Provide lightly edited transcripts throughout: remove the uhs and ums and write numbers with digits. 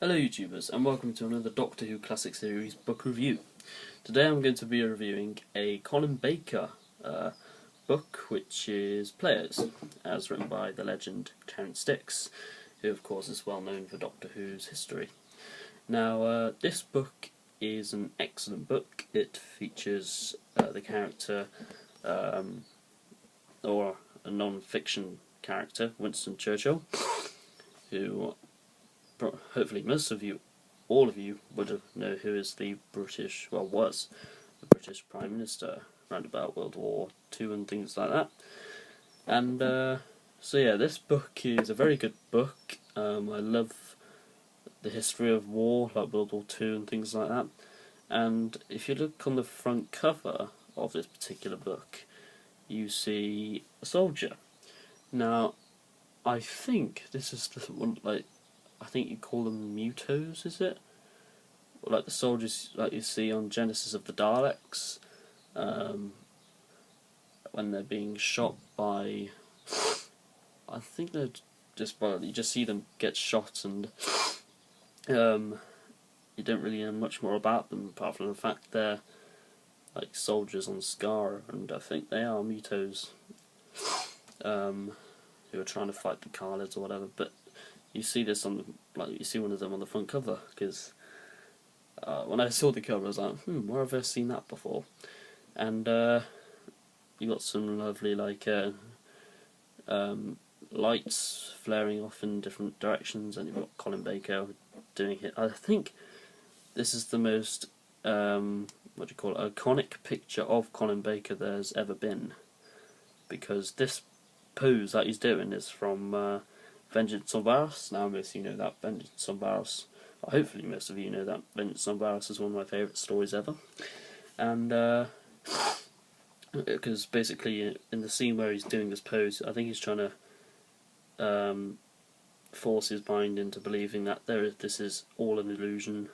Hello YouTubers, and welcome to another Doctor Who Classic Series book review. Today I'm going to be reviewing a Colin Baker book, which is Players, as written by the legend Terrence Dicks, who of course is well known for Doctor Who's history. Now this book is an excellent book. It features the character, or a non-fiction character, Winston Churchill, who hopefully most of you, all of you, would know who is the British, well, was the British Prime Minister around about World War II and things like that. And so yeah, this book is a very good book. I love the history of war, like World War II and things like that. And if you look on the front cover of this particular book, you see a soldier. Now, I think this is the one, like, I think you call them mutos, is it? Or like the soldiers like you see on Genesis of the Daleks, when they're being shot by, I think they're just, well, you just see them get shot, and you don't really know much more about them apart from the fact they're like soldiers on Skara, and I think they are mutos, who are trying to fight the Khalids or whatever. But you see this on the, like, you see one of them on the front cover, because when I saw the cover I was like, where have I seen that before? And you got some lovely like lights flaring off in different directions, and you've got Colin Baker doing it. I think this is the most iconic picture of Colin Baker there's ever been, because this pose that he's doing is from Vengeance on Varos. Now most of you know that Vengeance on Varos, or hopefully most of you know that Vengeance on Varos is one of my favourite stories ever. And because basically in the scene where he's doing this pose, I think he's trying to force his mind into believing that this is all an illusion,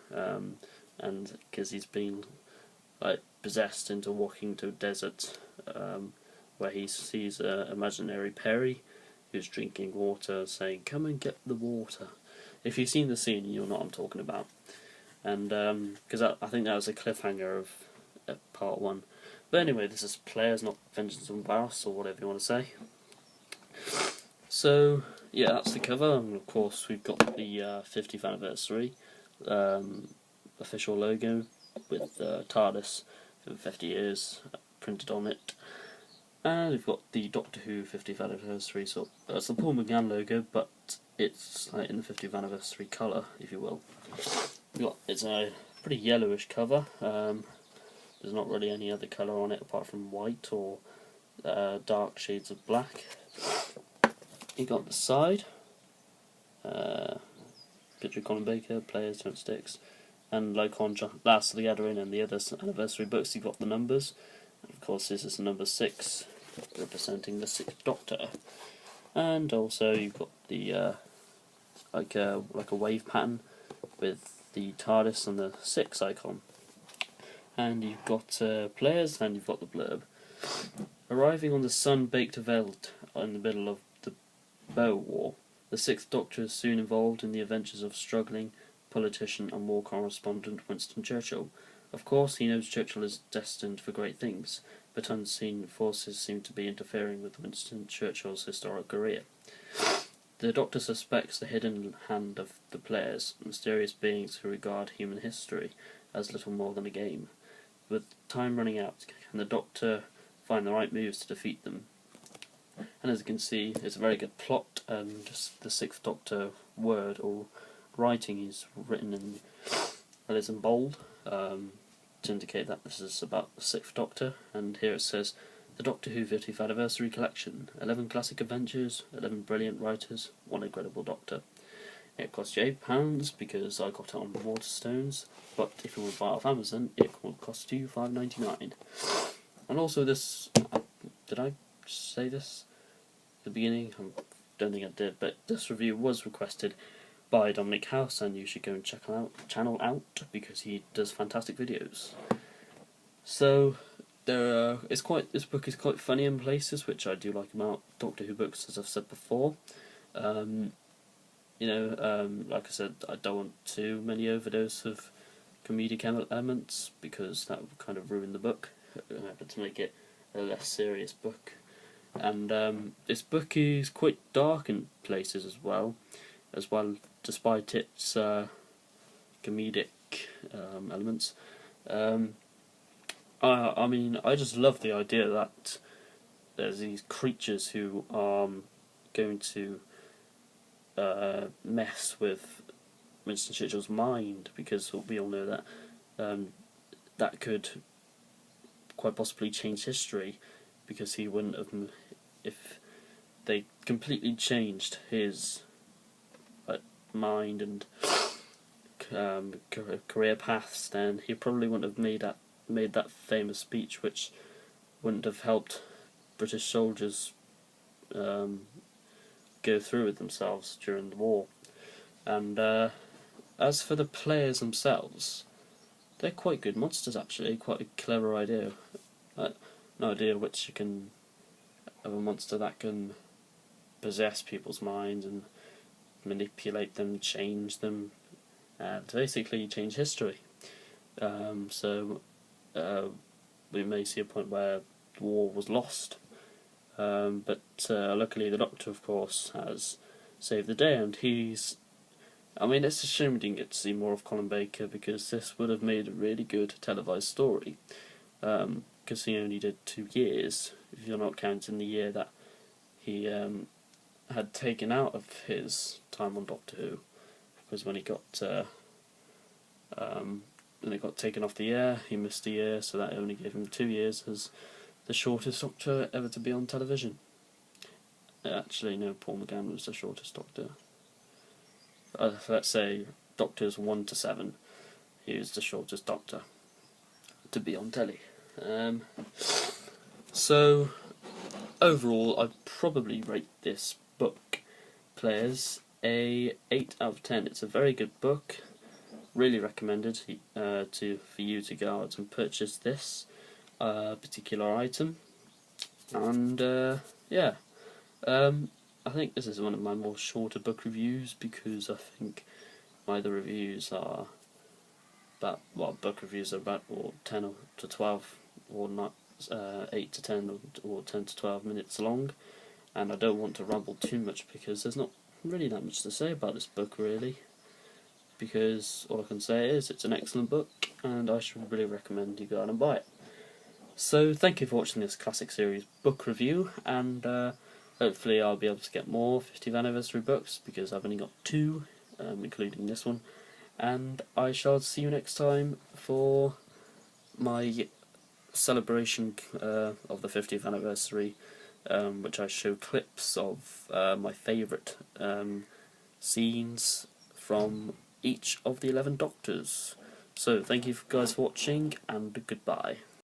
and because he's been like possessed into walking to a desert, where he sees an imaginary Peri who's drinking water, saying, "Come and get the water." If you've seen the scene, you'll know what I'm talking about. And because I think that was a cliffhanger of part 1. But anyway, this is Players, not Vengeance on Varos, or whatever you want to say. So yeah, that's the cover, and of course we've got the 50th anniversary official logo with TARDIS for 50 years printed on it. And we've got the Doctor Who 50th anniversary, so it's the Paul McGann logo, but it's in the 50th anniversary colour, if you will. It's a pretty yellowish cover. There's not really any other colour on it apart from white or dark shades of black. You got the side, picture of Colin Baker, Players, Terrence Dicks, and like on Last of the Gathering and the other anniversary books, you've got the numbers. Of course, this is number 6, representing the 6th Doctor, and also you've got the like a wave pattern with the TARDIS and the 6 icon, and you've got Players, and you've got the blurb. Arriving on the sun-baked veldt in the middle of the Boer War, the 6th Doctor is soon involved in the adventures of struggling politician and war correspondent Winston Churchill. Of course, he knows Churchill is destined for great things, but unseen forces seem to be interfering with Winston Churchill's historic career. The Doctor suspects the hidden hand of the Players, mysterious beings who regard human history as little more than a game. With time running out, can the Doctor find the right moves to defeat them? And as you can see, it's a very good plot, and just the 6th Doctor word or writing is written in, well, it's in bold, to indicate that this is about the 6th Doctor. And here it says, the Doctor Who 50th Anniversary Collection, 11 classic adventures, 11 brilliant writers, 1 incredible Doctor. It cost you £8 because I got it on Waterstones, but if you want to buy it off Amazon, it will cost you $5.99. And also this, did I say this at the beginning? I don't think I did, but this review was requested by Dominic House, and you should go and check channel out because he does fantastic videos. So this book is quite funny in places, which I do like about Doctor Who books, as I've said before. like I said, I don't want too many overdose of comedic elements because that would kind of ruin the book. But to make it a less serious book, and this book is quite dark in places as well, despite its comedic elements. I mean, I just love the idea that there's these creatures who are going to mess with Winston Churchill's mind, because we all know that that could quite possibly change history, because he wouldn't have, if they completely changed his mind and career paths, then he probably wouldn't have made that famous speech, which wouldn't have helped British soldiers go through with themselves during the war. And as for the players themselves, they're quite good monsters actually, quite a clever idea. No idea which you can have a monster that can possess people's minds and manipulate them, change them, and basically change history. So we may see a point where the war was lost, but luckily the Doctor, of course, has saved the day, and he's... I mean, it's a shame we didn't get to see more of Colin Baker, because this would have made a really good televised story, because he only did 2 years, if you're not counting the year that he had taken out of his time on Doctor Who, because when he got taken off the air, he missed a year, so that only gave him 2 years as the shortest Doctor ever to be on television. Actually, no, Paul McGann was the shortest Doctor. Let's say Doctors 1 to 7, he was the shortest Doctor to be on telly. So, overall, I'd probably rate this book, Players, a 8 out of 10. It's a very good book. Really recommended for you to go out and purchase this particular item. And yeah, I think this is one of my more shorter book reviews, because I think my other reviews are book reviews are about 10 to 12 or not 8 to 10 or 10 to 12 minutes long, and I don't want to ramble too much because there's not really that much to say about this book really, because all I can say is it's an excellent book and I should really recommend you go out and buy it. So thank you for watching this classic series book review, and hopefully I'll be able to get more 50th anniversary books, because I've only got 2, including this one, and I shall see you next time for my celebration of the 50th anniversary, which I show clips of my favourite scenes from each of the 11 Doctors. So thank you guys for watching, and goodbye.